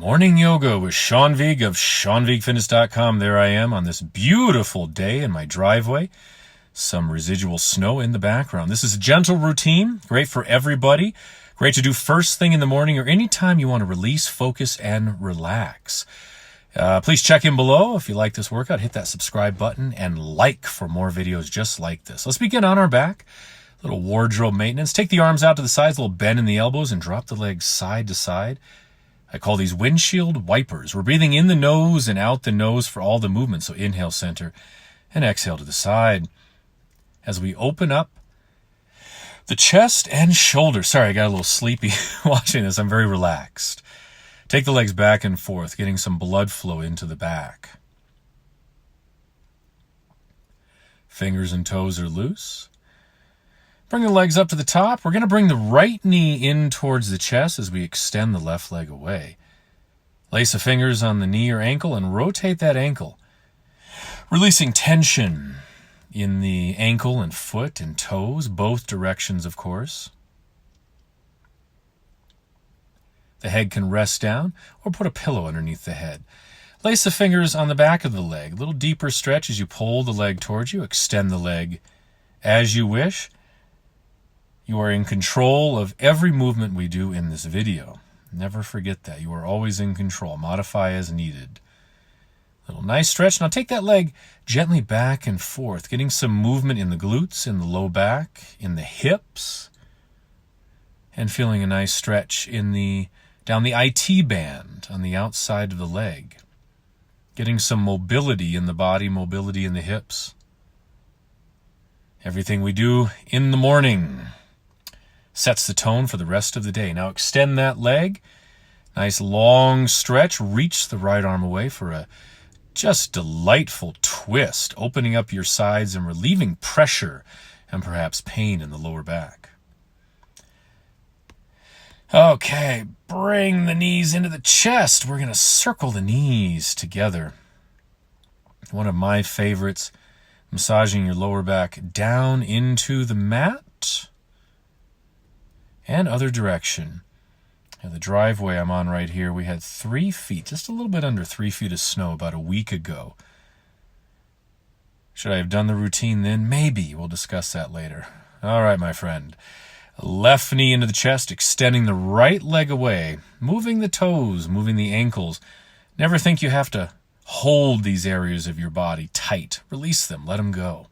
Morning Yoga with Sean Vigue of SeanVigueFitness.com. There I am on this beautiful day in my driveway. Some residual snow in the background. This is a gentle routine, great for everybody. Great to do first thing in the morning or anytime you want to release, focus, and relax. Please check in below if you like this workout. Hit that subscribe button and like for more videos just like this. Let's begin on our back. A little wardrobe maintenance. Take the arms out to the sides, a little bend in the elbows, and drop the legs side to side. I call these windshield wipers. We're breathing in the nose and out the nose for all the movement. So inhale center and exhale to the side. As we open up the chest and shoulders. Sorry, I got a little sleepy watching this. I'm very relaxed. Take the legs back and forth, getting some blood flow into the back. Fingers and toes are loose. Bring the legs up to the top. We're going to bring the right knee in towards the chest as we extend the left leg away. Lace the fingers on the knee or ankle and rotate that ankle, releasing tension in the ankle and foot and toes, both directions, of course. The head can rest down or put a pillow underneath the head. Lace the fingers on the back of the leg. A little deeper stretch as you pull the leg towards you. Extend the leg as you wish. You are in control of every movement we do in this video. Never forget that. You are always in control. Modify as needed. Little nice stretch. Now take that leg gently back and forth, getting some movement in the glutes, in the low back, in the hips, and feeling a nice stretch in down the IT band on the outside of the leg. Getting some mobility in the body, mobility in the hips. Everything we do in the morning sets the tone for the rest of the day. Now extend that leg. Nice long stretch. Reach the right arm away for a just delightful twist, opening up your sides and relieving pressure and perhaps pain in the lower back. Okay, bring the knees into the chest. We're going to circle the knees together. One of my favorites, massaging your lower back down into the mat and other direction. In the driveway I'm on right here, we had 3 feet, just a little bit under 3 feet of snow about a week ago. Should I have done the routine then? Maybe. We'll discuss that later. All right, my friend. Left knee into the chest, extending the right leg away, moving the toes, moving the ankles. Never think you have to hold these areas of your body tight. Release them. Let them go.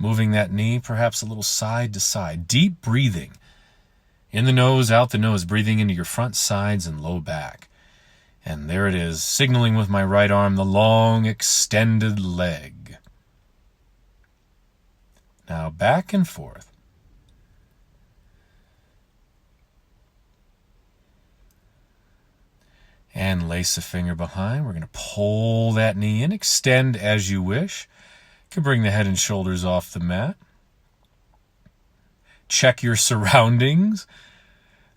Moving that knee, perhaps a little side to side. Deep breathing. In the nose, out the nose, breathing into your front sides and low back. And there it is, signaling with my right arm the long, extended leg. Now back and forth. And lace the finger behind. We're going to pull that knee in, extend as you wish. You can bring the head and shoulders off the mat. Check your surroundings.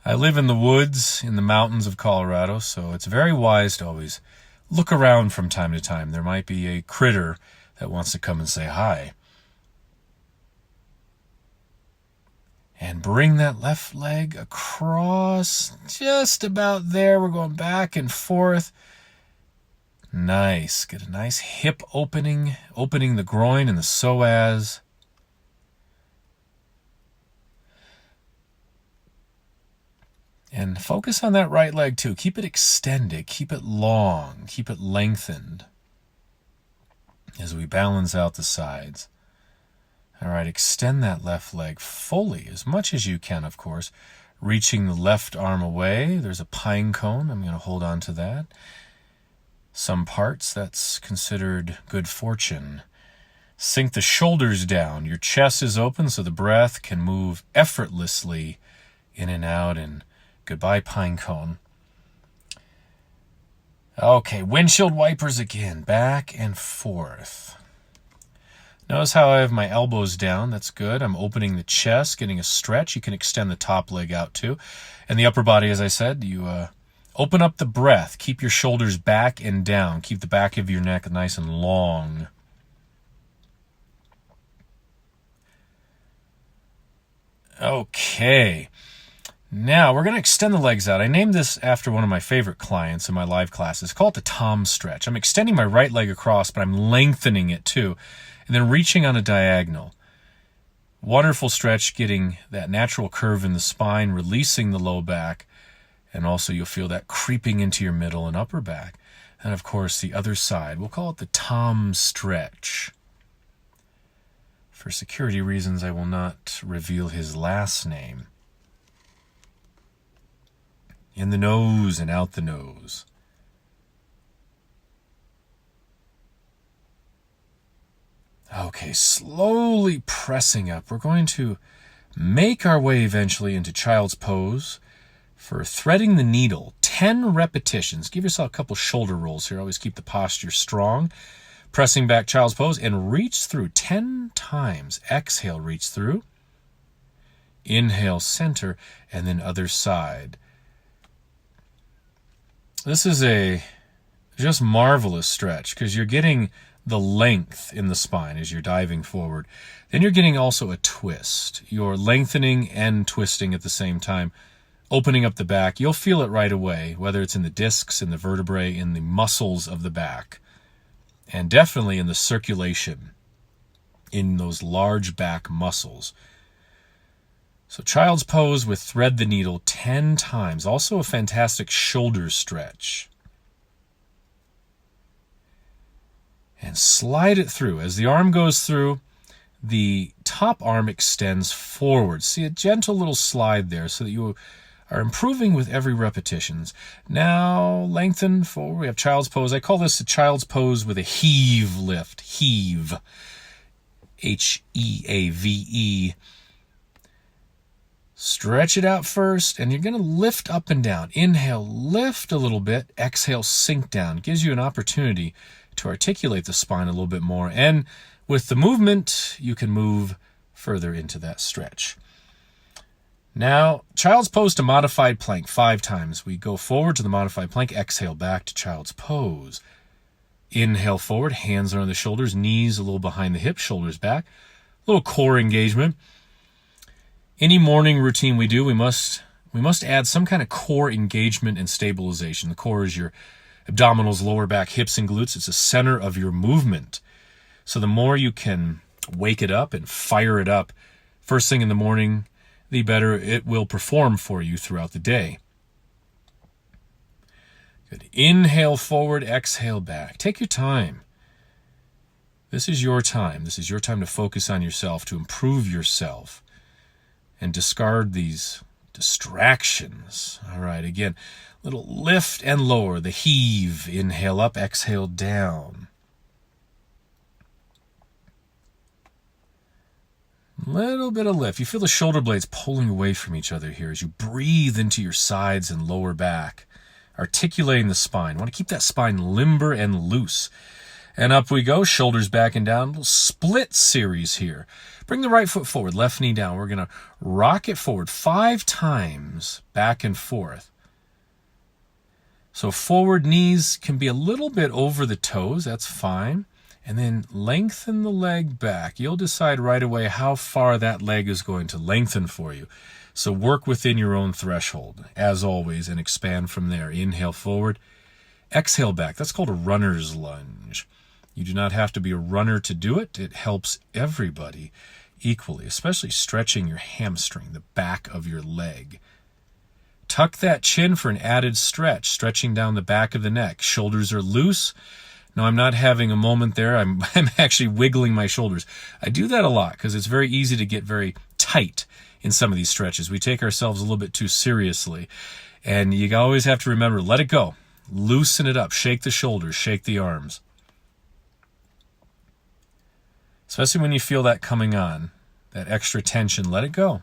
I live in the woods, in the mountains of Colorado, so it's very wise to always look around from time to time. There might be a critter that wants to come and say hi. And bring that left leg across, just about there. We're going back and forth. Nice. Get a nice hip opening the groin and the psoas. And focus on that right leg too. Keep it extended, keep it long, keep it lengthened as we balance out the sides. All right, extend that left leg fully, as much as you can, of course. Reaching the left arm away. There's a pine cone. I'm going to hold on to that. Some parts, that's considered good fortune. Sink the shoulders down. Your chest is open so the breath can move effortlessly in and out. And goodbye, pine cone. Okay, windshield wipers again. Back and forth. Notice how I have my elbows down. That's good. I'm opening the chest, getting a stretch. You can extend the top leg out too. And the upper body, as I said, you open up the breath. Keep your shoulders back and down. Keep the back of your neck nice and long. Okay. Now we're going to extend the legs out. I named this after one of my favorite clients in my live classes. Call it the Tom stretch. I'm extending my right leg across, but I'm lengthening it too, and then reaching on a diagonal. Wonderful stretch, getting that natural curve in the spine, releasing the low back, and also you'll feel that creeping into your middle and upper back. And of course, the other side. We'll call it the Tom stretch. For security reasons, I will not reveal his last name. In the nose and out the nose. Okay, slowly pressing up. We're going to make our way eventually into child's pose for threading the needle. 10 repetitions. Give yourself a couple shoulder rolls here. Always keep the posture strong. Pressing back child's pose and reach through 10 times. Exhale, reach through. Inhale, center, and then other side. This is a just marvelous stretch because you're getting the length in the spine as you're diving forward. Then you're getting also a twist. You're lengthening and twisting at the same time, opening up the back. You'll feel it right away, whether it's in the discs, in the vertebrae, in the muscles of the back, and definitely in the circulation, in those large back muscles. So child's pose with thread the needle 10 times. Also a fantastic shoulder stretch. And slide it through. As the arm goes through, the top arm extends forward. See a gentle little slide there so that you are improving with every repetition. Now lengthen forward. We have child's pose. I call this a child's pose with a heave lift. Heave. H-E-A-V-E. Stretch it out first, and you're going to lift up and down. Inhale, lift a little bit. Exhale, sink down. Gives you an opportunity to articulate the spine a little bit more. And with the movement, you can move further into that stretch. Now, child's pose to modified plank 5 times. We go forward to the modified plank. Exhale, back to child's pose. Inhale forward, hands under the shoulders, knees a little behind the hips, shoulders back. A little core engagement. Any morning routine we do, we must add some kind of core engagement and stabilization. The core is your abdominals, lower back, hips, and glutes. It's the center of your movement. So the more you can wake it up and fire it up first thing in the morning, the better it will perform for you throughout the day. Good. Inhale forward, exhale back. Take your time. This is your time. This is your time to focus on yourself, to improve yourself, and discard these distractions. All right, again, little lift and lower, the heave. Inhale up, exhale down. Little bit of lift. You feel the shoulder blades pulling away from each other here as you breathe into your sides and lower back, articulating the spine. You want to keep that spine limber and loose. And up we go, shoulders back and down. A little split series here. Bring the right foot forward, left knee down. We're going to rock it forward 5 times, back and forth. So forward knees can be a little bit over the toes. That's fine. And then lengthen the leg back. You'll decide right away how far that leg is going to lengthen for you. So work within your own threshold, as always, and expand from there. Inhale forward. Exhale back. That's called a runner's lunge. You do not have to be a runner to do it. It helps everybody equally, especially stretching your hamstring, the back of your leg. Tuck that chin for an added stretch, stretching down the back of the neck. Shoulders are loose. No, I'm not having a moment there. I'm actually wiggling my shoulders. I do that a lot because it's very easy to get very tight in some of these stretches. We take ourselves a little bit too seriously. And you always have to remember, let it go. Loosen it up. Shake the shoulders. Shake the arms. Especially when you feel that coming on, that extra tension, let it go.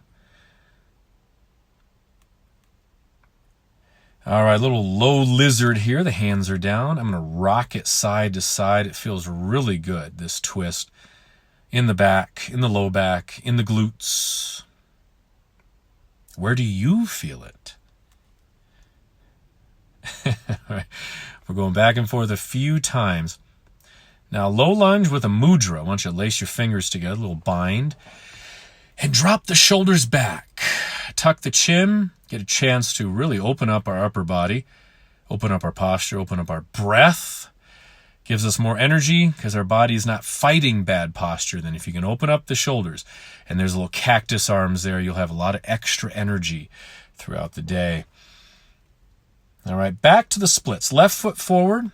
All right, little low lizard here. The hands are down. I'm going to rock it side to side. It feels really good, this twist. In the back, in the low back, in the glutes. Where do you feel it? All right. We're going back and forth a few times. Now, low lunge with a mudra. I want you to lace your fingers together, a little bind, and drop the shoulders back. tuck the chin, get a chance to really open up our upper body, open up our posture, open up our breath. Gives us more energy because our body is not fighting bad posture. Then if you can open up the shoulders, and there's little cactus arms there, you'll have a lot of extra energy throughout the day. All right, back to the splits. Left foot forward.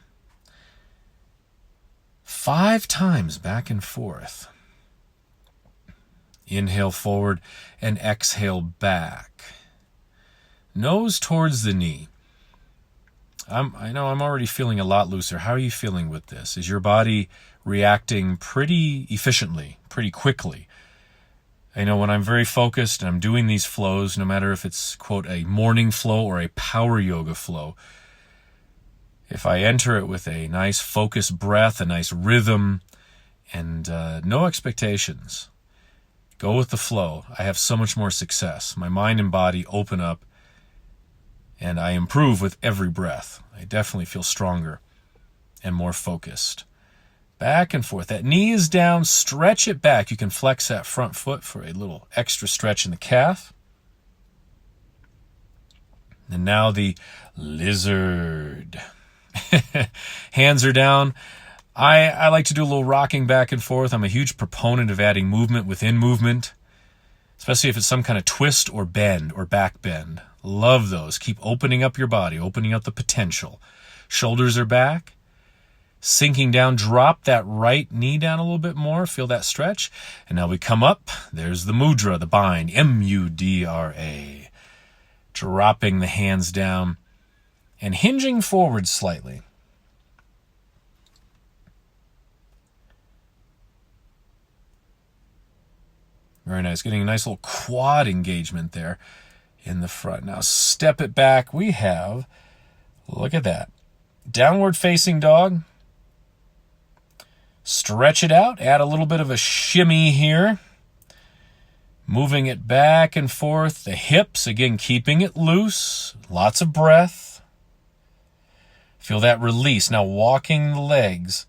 5 times back and forth. Inhale forward and exhale back. Nose towards the knee. I know I'm already feeling a lot looser. How are you feeling with this? Is your body reacting pretty efficiently, pretty quickly? I know when I'm very focused and I'm doing these flows, no matter if it's, quote, a morning flow or a power yoga flow, if I enter it with a nice focused breath, a nice rhythm, and no expectations, go with the flow, I have so much more success. My mind and body open up, and I improve with every breath. I definitely feel stronger and more focused. Back and forth. That knee is down. Stretch it back. You can flex that front foot for a little extra stretch in the calf. And now the lizard. Hands are down. I like to do a little rocking back and forth. I'm a huge proponent of adding movement within movement, especially if it's some kind of twist or bend or back bend. Love those. Keep opening up your body, opening up the potential. Shoulders are back. Sinking down, drop that right knee down a little bit more. Feel that stretch. And now we come up. There's the mudra, the bind, M-U-D-R-A. Dropping the hands down and hinging forward slightly. Very nice. Getting a nice little quad engagement there in the front. Now step it back. We have, look at that, downward facing dog. Stretch it out. Add a little bit of a shimmy here. Moving it back and forth. The hips, again, keeping it loose. Lots of breath. Feel that release. Now walking the legs.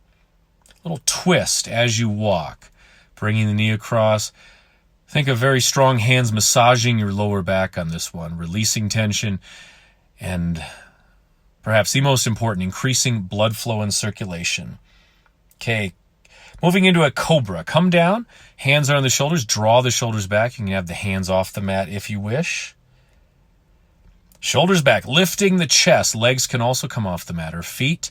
Little twist as you walk. Bringing the knee across. Think of very strong hands massaging your lower back on this one. Releasing tension. And perhaps the most important, increasing blood flow and circulation. Okay. Moving into a cobra. Come down. Hands are on the shoulders. Draw the shoulders back. You can have the hands off the mat if you wish. Shoulders back. Lifting the chest. Legs can also come off the mat or feet.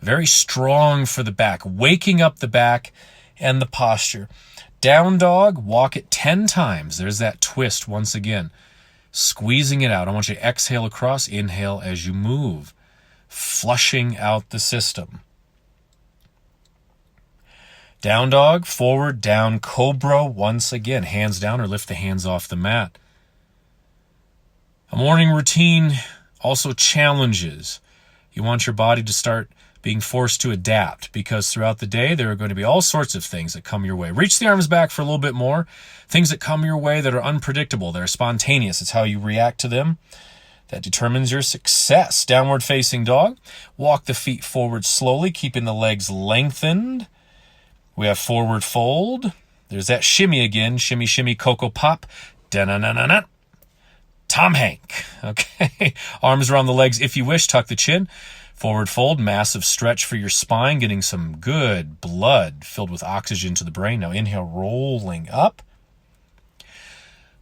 Very strong for the back. Waking up the back and the posture. Down dog. Walk it 10 times. There's that twist once again. Squeezing it out. I want you to exhale across. Inhale as you move. Flushing out the system. Down dog, forward, down, cobra, once again, hands down or lift the hands off the mat. A morning routine also challenges. You want your body to start being forced to adapt because throughout the day there are going to be all sorts of things that come your way. Reach the arms back for a little bit more. Things that come your way that are unpredictable, that are spontaneous. It's how you react to them that determines your success. Downward facing dog. Walk the feet forward slowly, keeping the legs lengthened. We have forward fold. There's that shimmy again. Shimmy, shimmy, cocoa pop. Da-na-na-na-na. Tom Hank. Okay. Arms around the legs if you wish. Tuck the chin. Forward fold. Massive stretch for your spine. Getting some good blood filled with oxygen to the brain. Now inhale, rolling up.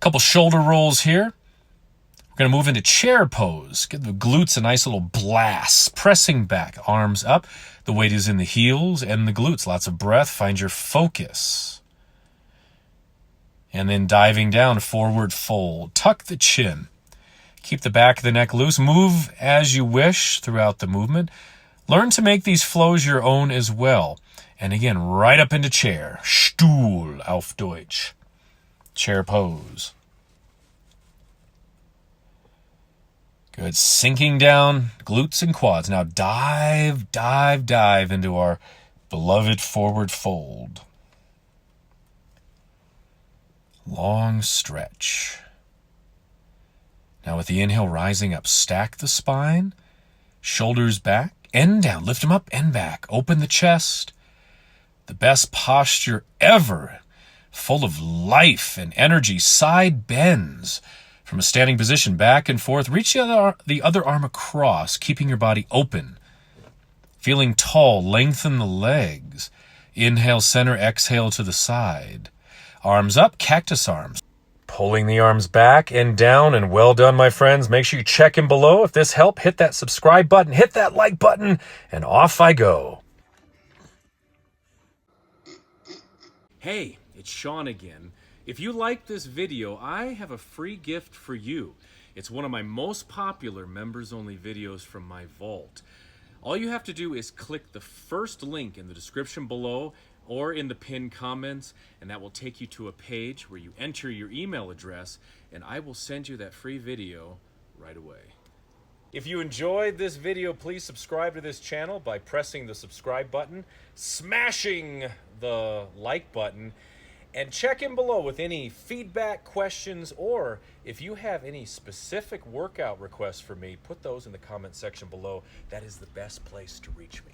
Couple shoulder rolls here. We're going to move into chair pose. Give the glutes a nice little blast. Pressing back. Arms up. The weight is in the heels and the glutes. Lots of breath. Find your focus. And then diving down, forward fold. Tuck the chin. Keep the back of the neck loose. Move as you wish throughout the movement. Learn to make these flows your own as well. And again, right up into chair. Stuhl auf Deutsch. Chair pose. Good. Sinking down, glutes and quads. Now dive, dive, dive into our beloved forward fold. Long stretch. Now with the inhale, rising up, stack the spine, shoulders back, and down. Lift them up and back. Open the chest. The best posture ever. Full of life and energy. Side bends. From a standing position, back and forth, reach the other arm across, keeping your body open. Feeling tall, lengthen the legs. Inhale, center, exhale to the side. Arms up, cactus arms. Pulling the arms back and down, and well done, my friends. Make sure you check in below. If this helped, hit that subscribe button, hit that like button, and off I go. Hey, it's Sean again. If you like this video, I have a free gift for you. It's one of my most popular members-only videos from my vault. All you have to do is click the first link in the description below or in the pinned comments, and that will take you to a page where you enter your email address, and I will send you that free video right away. If you enjoyed this video, please subscribe to this channel by pressing the subscribe button, smashing the like button, and check in below with any feedback, questions, or if you have any specific workout requests for me, put those in the comment section below. That is the best place to reach me.